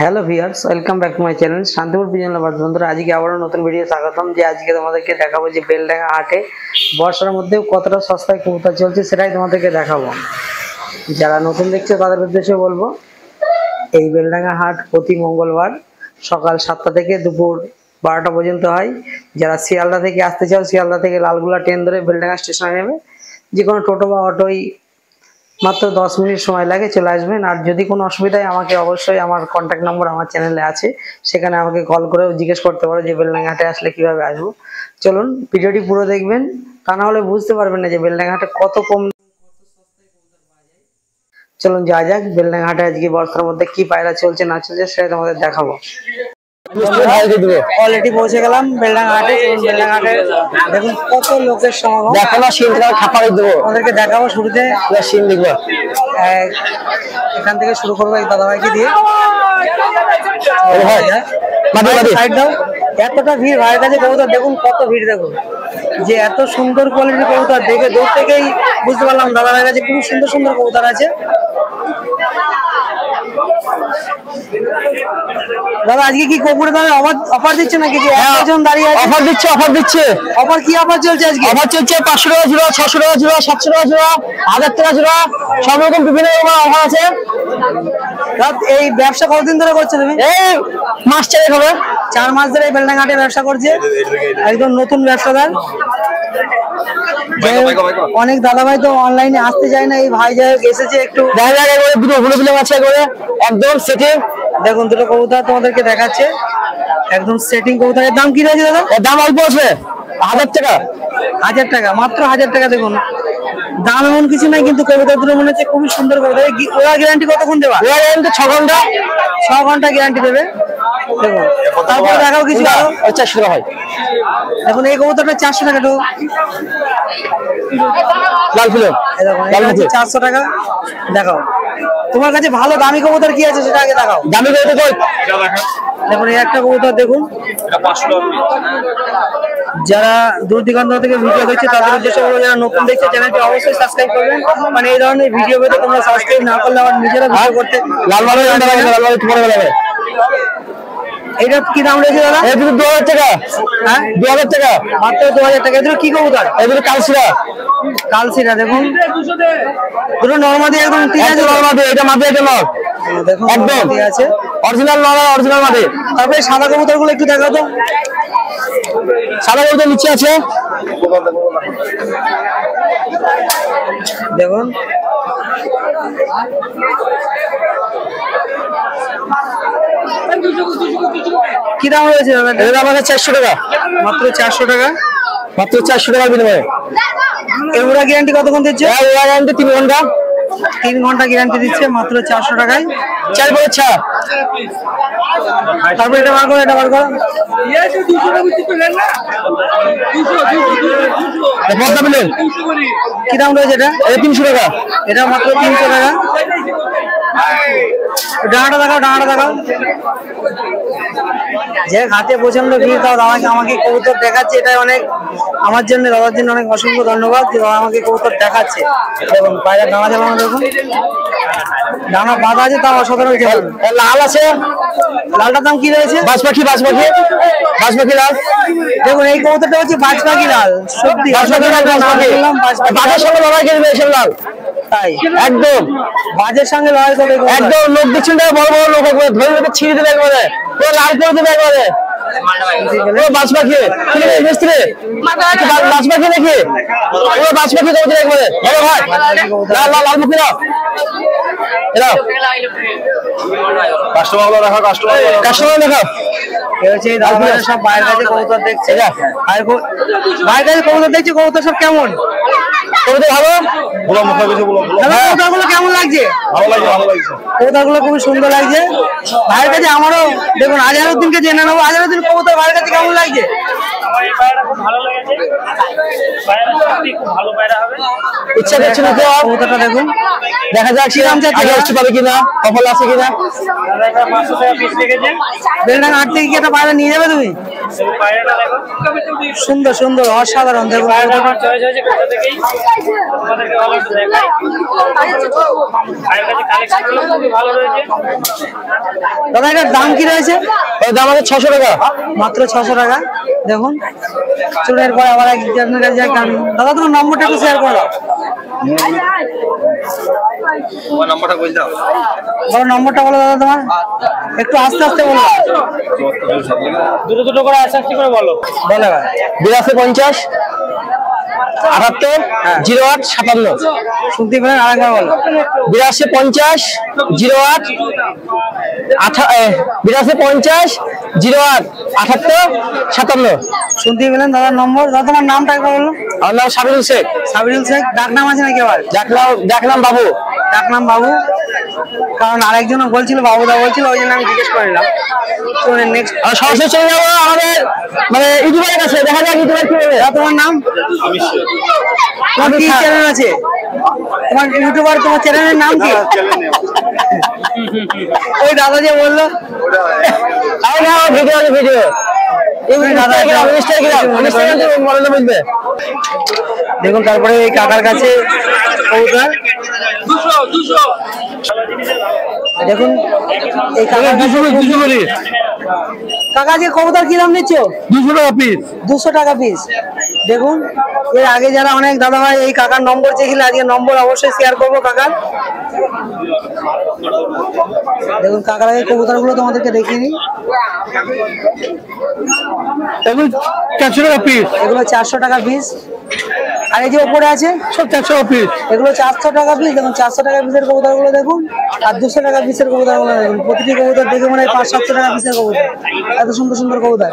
Hello viewers, welcome back to my channel Shantipur pigeon lovers. বন্ধুরা, আজকে আবারও নতুন ভিডিও স্বাগতম। যে আজকে তোমাদেরকে দেখাবো যে বেলডাঙ্গা হাটে বর্ষার মধ্যেও কতটা সস্তায় কবুতর চলছে সেটাই তোমাদেরকে দেখাবো। যারা নতুন দেখছে তাদের উদ্দেশ্যে বলবো, এই বেলডাঙ্গা হাট প্রতি মঙ্গলবার সকাল 7টা থেকে দুপুর 12টা পর্যন্ত হয়। যারা শিয়ালদা থেকে আসতে চাও, শিয়ালদা থেকে লালগুলা ট্রেন ধরে বেলডাঙ্গা স্টেশনে নেবে, যে কোনো টোটো বা অটোই মাত্র 10 মিনিট সময় লাগে, চলে আসবেন। আর যদি কোনো অসুবিধায় আমাকে অবশ্যই আমার কন্ট্যাক্ট নম্বর আমার চ্যানেলে আছে, সেখানে আমাকে কল করেও জিজ্ঞেস করতে পারো যে বেলডাঙ্গা হাটে আসলে কিভাবে আসবো। চলুন ভিডিওটি পুরো দেখবেন, তা না হলে বুঝতে পারবেন না যে বেলডাঙ্গা হাটে কত কম। চলুন যা যাক, বেলডাঙ্গা হাটে আজকে বর্ষার মধ্যে কি পায়রা চলছে না চলছে সেটা তোমাদের দেখাবো। অলরেডি পৌঁছে গেলাম বেলডাঙ্গা হাটে। বেলডাঙ্গা হাটে দেখুন কত লোকের সমাগম। ওদেরকে দেখাবো। শুরুতে এখান থেকে শুরু করবো এই দাদাভাইকে দিয়ে। এতটা ভিড় ভাইয়ের কাছে কবুতর, দেখুন কত ভিড়। দেখুন যে এত সুন্দর কোয়ালিটির কবুতর, দেখে দূর থেকেই বুঝতে পারলাম দাদাভাইয়ের কাছে খুব সুন্দর সুন্দর কবুতর আছে। দাদা, আজকে কি কবুতরের দামে অফার দিচ্ছে নাকি? দাঁড়িয়ে অফার দিচ্ছে। অফার কি অফার চলছে আজকে? অফার চলছে 500 টাকা জোড়া, 600 টাকা জোড়া, 700 টাকা জোড়া, 1000 টাকা জোড়া, সব রকম বিভিন্ন রকম অফার আছে। এই ব্যবসা কতদিন ধরে করছো তুমি? এই মাস 4 হবে। 4 মাস ধরে এই বেলডাঙ্গা হাটে ব্যবসা করছে। একদম নতুন ব্যবসাদার। অনেক দাদাভাই তো অনলাইনে আসতে চায় না, এই ভাই যাই এসেছে একটু দুটো হলু বিলে আছে একদম সেটিং। দেখুন দুটো কবুতর তোমাদেরকে দেখাচ্ছে, একদম সেটিং কবুতরের দাম কি রয়েছে দাদা? দাম অল্প আছে, 1000 টাকা। 1000 টাকা, মাত্র 1000 টাকা। দেখুন দাম এমন কিছু নাই, কিন্তু কবুতর দুটো মনে হচ্ছে খুবই সুন্দর কবুতর। ওরা গ্যারান্টি কতক্ষণ দেবা? ওরা গ্যারান্টি 6 ঘন্টা। 6 ঘন্টা গ্যারান্টি দেবে। দেখুন তারপরে দেখাও কিছু আরো। 400 টাকা হয়। দেখুন এই কবুতরটা 400 টাকা। তো লাল ফুল দেখুন 400 টাকা। দেখাও তোমার কাছে ভালো দামি কবুতর কি আছে সেটা আগে দেখাও। দামি কবুতর দেখুন এই একটা কবুতর দেখুন, যারা দূর দিগন্ত থেকে ভিডিও দেখছে তাদের উদ্দেশ্যে বলবো, যারা নতুন দেখছে চ্যানেলটি অবশ্যই সাবস্ক্রাইব করবেন। মানে এই ধরনের ভিডিও পেতে তোমরা সাবস্ক্রাইব না করলে আমার নিজেরা ভিডিও করতে এইটা কি দাম রয়েছে দাদা? 2000 টাকা। হ্যাঁ 2000 টাকা, মাত্র 2000 টাকা। এগুলো কি কবুতর? এগুলো কালসিরা। দেখুন দুটো নরমাদি, একদম ঠিক আছে। নরমাদি, এটা মাদি, এটা নর। দেখুন একদম ঠিক আছে, অরিজিনাল নর, অরিজিনাল মাদি। তারপরে সাদা কবুতর গুলো একটু দেখাও তো। সাদা কবুতর নিচে আছে দেখুন। কি দাম রয়েছে? এর দাম আছে 400 টাকা। মাত্র 400 টাকা। মাত্র 400 টাকার বিনিময়ে। এগুলা গ্যারান্টি কতক্ষণ দিচ্ছে? ওরা গ্যারান্টি 3 ঘন্টা। 3 ঘন্টা গ্যারান্টি দিচ্ছে মাত্র 400 টাকায়। 4 বছর ছা। তারপর এটা বার করো, এটা বার করো। কি দাম রয়েছে এটা? এটা 300 টাকা। এটা মাত্র 300 টাকা। ডানাটা দেখাও, ডানাটা দেখাও। যে হাতে প্রচন্ড ভিড়, তাও আমাকে কবুতর দেখাচ্ছে, এটাই অনেক আমার জন্য, দাদার জন্য অনেক অসংখ্য ধন্যবাদ যে আমাকে কবুতর দেখাচ্ছে। দেখুন বাইরে ডানা দেখানো, দেখুন ডানা বাঁধা আছে, তাও অসাধারণ। লাল আছে, লালটার দাম কি রয়েছে? বাজপাখি লাল। দেখুন এই কবুতরটা হচ্ছে বাজপাখি লাল। সত্যি বাজের সঙ্গে লড়াই করবে এসব লাল। তাই একদম বাজের সঙ্গে লড়াই করবে, একদম লোক দিচ্ছেন বড় বড় লোক একবার ধরে ধরে ছিঁড়ে দেবে, একবারে লাল করে দেবে একবারে। বাজপাখি মিস্ত্রি, বাজপাখি নাকি? বাজপাখি কবুতর একবারে বড় ভাই, লাল লাল মুখি দাও। কাস্টমার দেখাও, কাস্টমার দেখাও। সব বাইরের কাছে কবুতর দেখছে, বাইরের কাছে কবুতর দেখছে। কবুতর সব কেমন? কবুতর ভালো। কবুতরগুলো কেমন লাগছে? কবুতরগুলো খুবই সুন্দর লাগছে ভাইয়ের কাছে। আমারও দেখুন আজহারউদ্দিনকে জেনে নেবো। আজহারউদ্দিন কবুতর ভাইয়ের কাছে কেমন লাগছে? ইচ্ছা করছে না কবুতরটা দেখুন, দেখা যাক কি দাম চাচ্ছে, আসতে পারে কিনা, সফল আছে কিনা। বেলডাঙ্গা হাট থেকে কি একটা পায়রা নিয়ে যাবে তুমি? সুন্দর সুন্দর অসাধারণ। দেখুন দাদা এটার দাম কি রয়েছে? দাম আছে 600 টাকা, মাত্র 600 টাকা। দেখুন চুনের পরে আবার একজনের কাছে যাই। দাদা তোমার নম্বরটা একটু শেয়ার করো। নম্বরটা বলে দাও। নম্বরটা বলো দাদা তোমার, একটু আস্তে আস্তে বলো, দুটো করে আস্তে আস্তে করে বলো। বলো 82 50 78 08 57। শুনতে পেলেন? আরেকবার বলো। 82 50 08 82 50 08 78 57। শুনতে পেলেন দাদার নম্বর। দাদা তোমার নামটা একবার বলো। আমার নাম সাবিরুল শেখ। সাবিরুল শেখ, ডাক নাম আছে নাকি? আবার ডাকনাম বাবু। ডাকনাম বাবু, কারণ আরেকজন বলছিল বাবুদা বলছিল, ওই জন্য আমি জিজ্ঞেস করলাম। নেক্সট সরাসরি চলে যাবো আমাদের মানে ইউটিউবের কাছে, দেখা যাক ইউটিউবার কি হবে। তোমার নাম? তোমার কি চ্যানেল আছে? তোমার ইউটিউবার, তোমার চ্যানেলের নাম কি? ওই দাদা যে বললো ভিডিও দেখুন। তারপরে এই কাকার কাছে কবুতর দেখুন, এই কাকার কাছে কাকা যে কবুতর কি দাম নিচ্ছ? 200 টাকা পিস। 200 টাকা পিস। দেখুন এর আগে যারা অনেক দাদা ভাই এই কাকার নম্বর চেয়েছিল, আজকে নম্বর অবশ্যই শেয়ার করবো কাকার। দেখুন কাকার আগে কবুতর গুলো তোমাদেরকে দেখিয়ে নিই। এগুলো 400 টাকা পিস। এগুলো 400 টাকা পিস। আর এই যে ওপরে আছে সব 400 টাকা পিস। এগুলো 400 টাকা পিস। দেখুন 400 টাকা পিসের কবুতর গুলো দেখুন, আর 200 টাকা পিসের কবুতর গুলো দেখুন। প্রতিটি কবুতর দেখে মনে হয় 500-700 টাকা পিসের কবুতর। এত সুন্দর সুন্দর কবুতর।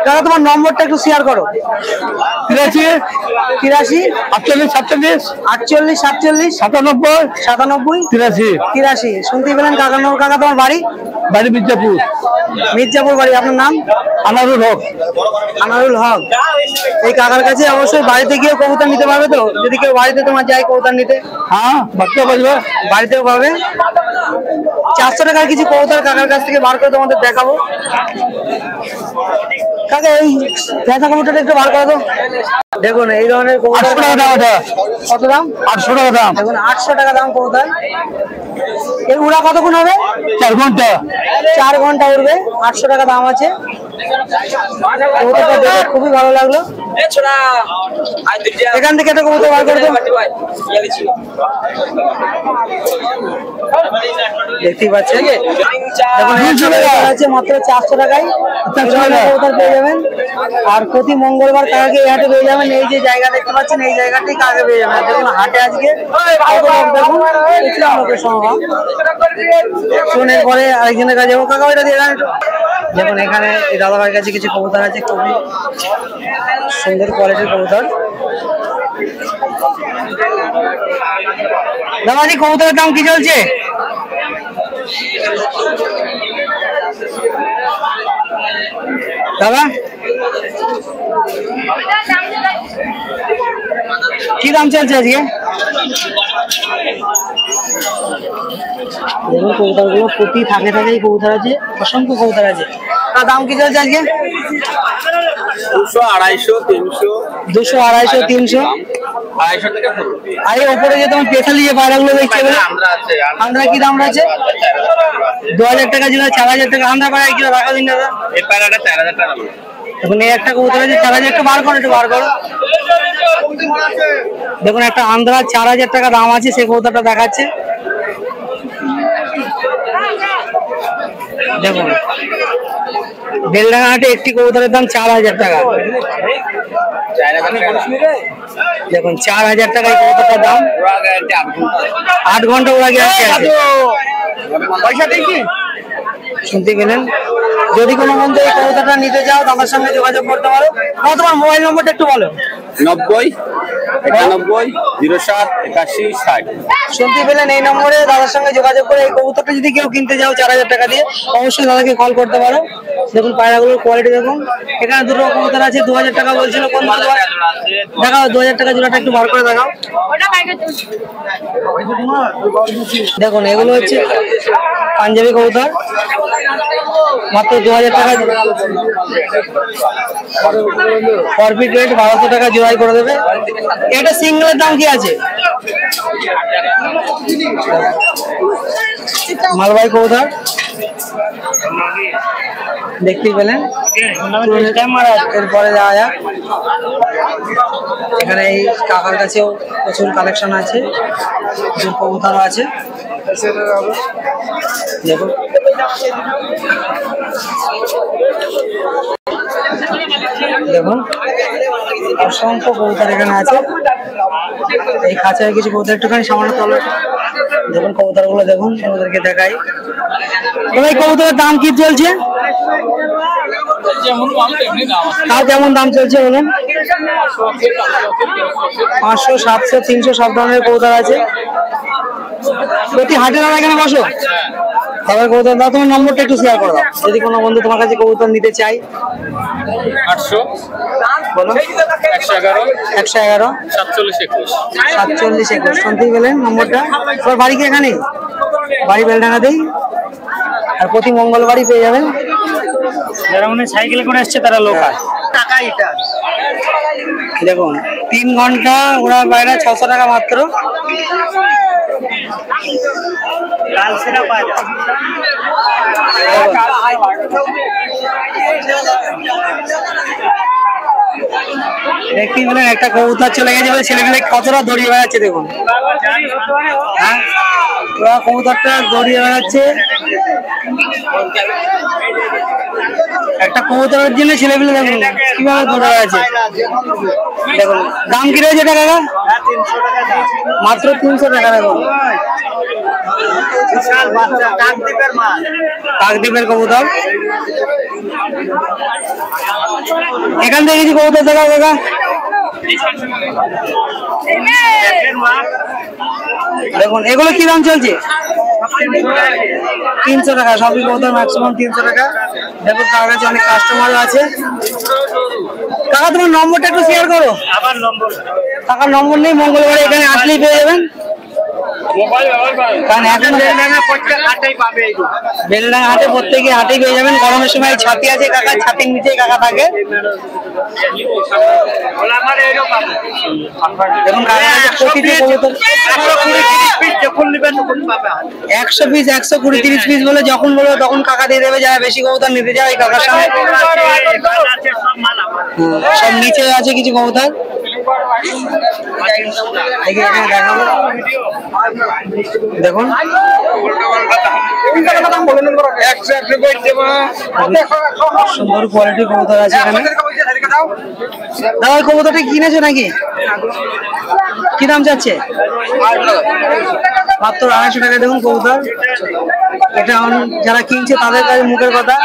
দাদা তোমার নম্বরটা একটু শেয়ার করো। 83 83 48 47 48 47 97 97 83 83। শুনতেই পেলেন কাকা নম্বর। কাকা তোমার বাড়ি? বাড়ি মির্জাপুর। মির্জাপুর বাড়ি। আপনার নাম? আনারুল হক। আনারুল হক। এই কাকার কাছে অবশ্যই বাড়িতে গিয়ে কবুতর নিতে পারবে তো? যদি কেউ বাড়িতে তোমার যায় কবুতর নিতে? হ্যাঁ, বাড়তেও পারবে, বাড়িতেও পাবে। 400 টাকার কিছু কবুতর কাকার কাছ থেকে বার করে তোমাদের দেখাবো। কাকা এই পেঁচা কবুতরটা একটু বার করে দাও। দেখুন এই ধরনের কবুতর। কত দাম? 800 টাকা দাম। দেখুন 800 টাকা দাম কবুতর। এই উড়া কতক্ষণ হবে? 4 ঘন্টা। 4 ঘন্টা উড়বে। 800 টাকা দাম আছে। কবুতরটা দেখে খুবই ভালো লাগলো। এখান থেকে একটা কবুতর বার করে দাও। দেখতেই পাচ্ছেন আছে মাত্র 400 টাকায় কবুতর পেয়ে যাবেন। আর প্রতি মঙ্গলবার কাকাকে এই হাটে পেয়ে যাবেন। এই যে জায়গা দেখতে পাচ্ছেন এই জায়গাতেই কাকাকে পেয়ে যাবেন। দেখুন হাটে আজকে দেখুন লোকের সমাগম। শোনের পরে আরেকজনের কাছে যাবো। কাকা ওইটা দিয়ে দেন। দেখুন এখানে এই দাদা ভাইয়ের কাছে কিছু কবুতর আছে, খুবই সুন্দর কোয়ালিটির কবুতর। দাদাজি কবুতরের দাম কি চলছে? দাদা কি দাম চলছে আজকে? দেখুন কবুতর গুলো প্রতি থাকে কবুতর আছে, অসংখ্য কবুতর আছে। তার দাম কি চলছে আজকে? 200 250 300। 200 250 300 250 টাকা শুরু। আর এই উপরে যে তোমার স্পেশালি যে পায়রাগুলো দেখছে আমরা কি দাম আছে? 2000 টাকা জোড়া, 4000 টাকা। আমরা পায়রা কি রাখা দিন দাদা? এই পায়রাটা 4000 টাকা। এখন এই একটা কবুতর আছে 4000। একটু বার করো, একটু বার করো। দেখুন একটা আন্ধ্রা 4000 টাকা দাম আছে, সেই কবুতরটা দেখাচ্ছে। দেখুন বেলডাঙ্গা হাটে একটি কবুতরের দাম 4000 টাকা। দেখুন 4000 টাকায় কবুতরটার দাম। 8 ঘন্টা ওরা গ্যারান্টি আছে। পয়সা দেখি শুনতে পেলেন? যদি কোনো বন্ধু এই কবুতরটা নিতে চাও তাদের সঙ্গে যোগাযোগ করতে পারো। তোমার মোবাইল নম্বরটা একটু বলো। 90 91 07 81 60। শুনতে পেলেন? এই নম্বরে দাদার সঙ্গে যোগাযোগ করে এই কবুতরটা যদি কেউ কিনতে চাও 4000 টাকা দিয়ে, অবশ্যই দাদাকে কল করতে পারো। দেখুন পায়রাগুলোর কোয়ালিটি দেখুন। এখানে দুটো কবুতর আছে, 2000 টাকা বলছিল। কোন দেখাও 2000 টাকা জোড়াটা একটু বার করে দেখাও। দেখুন এগুলো হচ্ছে পাঞ্জাবি কবুতর, মাত্র 2000 টাকা। প্রফিট রেট 1200 টাকা জোড়াই করে দেবে। এটা সিঙ্গেলের দাম কি আছে? মালবাহী কবুতর দেখতেই পেলেন। এরপরে যাওয়া যাক, এখানে এই কাকার কাছেও প্রচুর কালেকশন আছে, প্রচুর কবুতরও আছে। দেখুন দেখুন অসংখ্য কবুতর এখানে আছে। এই খাঁচায় কিছু কবুতর একটুখানি সামান্য তলে দেখুন, কবুতর গুলো দেখুন, ওদেরকে দেখাই। এই কবুতরের দাম কি চলছে? তাও কেমন দাম চলছে বলুন? 500, 700, 300 সব ধরনের কবুতর আছে। প্রতি হাটে দাদা এখানে বসো? তাদের কবুতর দাও, তোমার নম্বরটা একটু শেয়ার করে দাও যদি কোনো বন্ধু তোমার কাছে কবুতর নিতে চাই। 800 বলো 111 111 47 21 47 21। শুনতেই পেলেন নম্বরটা। তোমার বাড়ি কি এখানে? বাড়ি বেলডাঙ্গাতেই। আর প্রতি মঙ্গলবারই পেয়ে যাবেন। যারা মনে সাইকেলে করে আসছে তারা লোকাল টাকা এটা দেখুন 3 ঘন্টা ওরা বাইরে 600 টাকা মাত্র। কাল সেরা পাওয়া যায়। দেখতেই পেলেন একটা কবুতর চলে গেছে বলে ছেলেমেলে কতটা দড়িয়ে বেড়াচ্ছে দেখুন। হ্যাঁ ওরা কবুতরটা দড়িয়ে বেড়াচ্ছে। একটা কবুতরের জন্য ছেলেমেলে দেখুন কিভাবে দৌড়ে বেড়াচ্ছে। দেখুন দাম কি রয়েছে এটা কাকা? মাত্র 300 টাকা। দেখুন কাকদ্বীপের কবুতর। এখান থেকে কিছু কবুতর দেখাও কাকা। দেখুন এগুলো কি দাম চলছে? 300 টাকা। সবই কবুতর ম্যাক্সিমাম 300 টাকা। দেখুন তার কাছে অনেক কাস্টমার আছে। কাকা তোমার নম্বরটা একটু শেয়ার করো। আবার নম্বর কাকার নম্বর নেই, মঙ্গলবারে এখানে আসলেই পেয়ে যাবেন। কারণ এখন বেলডাঙ্গা হাটে প্রত্যেকে হাটেই পেয়ে যাবেন। গরমের সময় ছাতি আছে কাকা, ছাতির নিচেই কাকা থাকে। দেখুন প্রতিটি কবুতর 100 পিস 120 30 পিস বলে যখন বলবো তখন কাকা দিয়ে দেবে। যারা বেশি কবুতর নিতে যায় কাকার সামনে। সব নিচে আছে কিছু কবুতর দেখাবো। দেখুন সুন্দর কোয়ালিটির কবুতর আছে এখানে। দাদা কবুতরটা কিনেছো নাকি? কি দাম যাচ্ছে? মাত্র 250 টাকা। দেখুন কবুতর এটা যারা কিনছে তাদের কাছে মুখের কথা।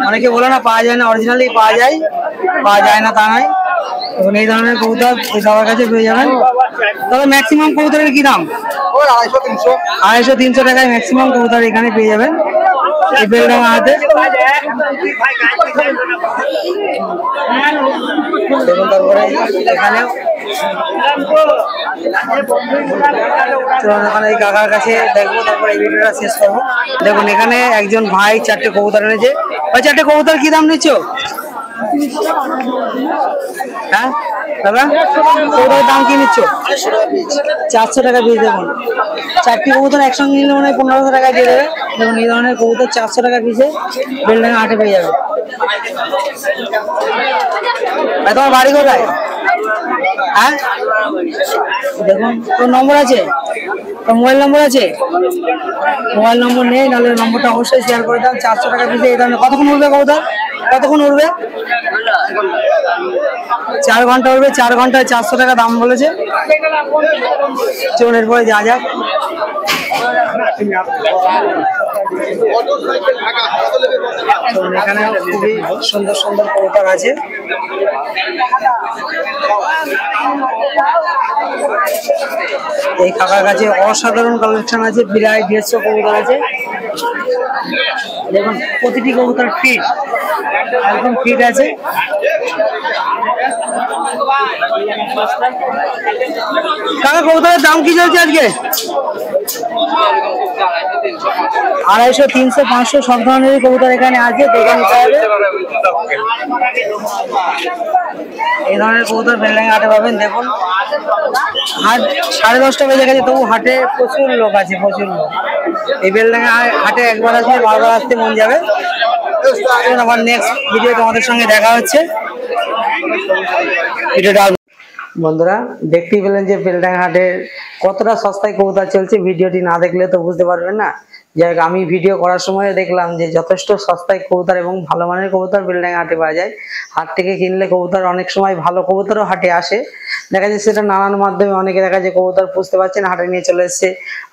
অনেকে বলে না পাওয়া যায় না, অরিজিনালি পাওয়া যায়, পাওয়া যায় না তা নয়। এবং এই ধরনের কবুতর ওই দাদার কাছে পেয়ে যাবেন। তবে ম্যাক্সিমাম কবুতরের কি দাম? 250-300 টাকায় ম্যাক্সিমাম কবুতর এখানে পেয়ে যাবেন এই বেলডাঙ্গা হাটে। দেখুন তারপরে এখানেও এই কাকার কাছে দেখবো, তারপরে এই ভিডিওটা শেষ করবো। দেখুন এখানে একজন ভাই 4টে কবুতর এনেছে। ওই 4টে কবুতর কি দাম নিচ্ছ? হ্যাঁ দাদা কবুতরের দাম কি নিচ্ছ? 400 টাকা পিস। দেখুন 4টি কবুতর একসঙ্গে নিলে মনে হয় 1500 টাকায় দিয়ে দেবে। দেখুন এই ধরনের কবুতর 400 টাকা পিসে বেলডাঙ্গা হাটে পেয়ে যাবে। তোমার বাড়ি কোথায়? হ্যাঁ দেখুন তোর নম্বর আছে? তোর মোবাইল নম্বর আছে? মোবাইল নম্বর নেই, নাহলে নম্বরটা অবশ্যই শেয়ার করে দাও। 400 টাকা পিসে এই ধরনের। কতক্ষণ উঠবে কবুতর? কতক্ষণ উঠবে? 4 ঘন্টা উঠবে। 4 ঘন্টায় 400 টাকা দাম বলেছে। চলুন এরপরে যা যাক। তো এখানে খুবই সুন্দর সুন্দর কবুতর আছে। এই কাকার কাছে অসাধারণ কালেকশন আছে, বিরাট 150 কবুতর আছে। দেখুন প্রতিটি কবুতর ফিট, একদম ফিট আছে। কাকা কবুতরের দাম কি চলছে আজকে? 250, 300, 500 সব ধরনের কবুতর এখানে আছে, দেখে নিতে হবে। এই ধরনের কবুতর বেলডাঙ্গা হাটে পাবেন। দেখুন হাট 10:30 বেজে গেছে, তবু হাটে প্রচুর লোক আছে, প্রচুর লোক। এই বেলডাঙ্গা হাটে একবার আসলে বারবার আসতে মন যাবে। আবার নেক্সট ভিডিও তোমাদের সঙ্গে দেখা হচ্ছে। বন্ধুরা দেখতেই পেলেন যে বেলডাঙ্গা হাটের কতটা সস্তায় কবুতর চলছে, ভিডিওটি না দেখলে তো বুঝতে পারবেন না। যাই হোক, আমি ভিডিও করার সময় দেখলাম যে যথেষ্ট সস্তায় কবুতর এবং ভালো মানের কবুতর বেলডাঙ্গা হাটে পাওয়া যায়। হাট থেকে কিনলে কবুতর অনেক সময় ভালো কবুতরও হাটে আসে, দেখা যাচ্ছে সেটা নানান মাধ্যমে। অনেকে দেখা যায় কবুতর বুঝতে পারছেন হাটে নিয়ে চলে এসছে,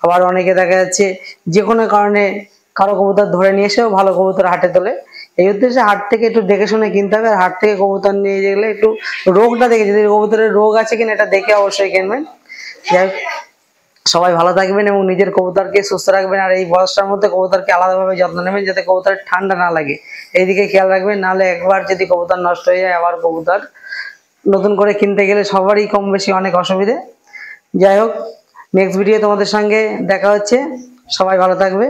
আবার অনেকে দেখা যাচ্ছে যে কোনো কারণে কারো কবুতর ধরে নিয়ে এসেও ভালো কবুতর হাটে তোলে। এই উদ্দেশ্যে হাট থেকে একটু দেখে শুনে কিনতে হবে। আর হাট থেকে কবুতর নিয়ে গেলে একটু রোগটা দেখে, যদি কবুতরের রোগ আছে কিনা এটা দেখে অবশ্যই কিনবেন। যাই হোক, সবাই ভালো থাকবেন এবং নিজের কবুতরকে সুস্থ রাখবেন। আর এই বয়সটার মধ্যে কবুতরকে আলাদাভাবে যত্ন নেবেন যাতে কবুতরের ঠান্ডা না লাগে, এইদিকে খেয়াল রাখবেন। নাহলে একবার যদি কবুতর নষ্ট হয়ে যায়, আবার কবুতর নতুন করে কিনতে গেলে সবারই কম বেশি অনেক অসুবিধে। যাই হোক, নেক্সট ভিডিও তোমাদের সঙ্গে দেখা হচ্ছে। সবাই ভালো থাকবে।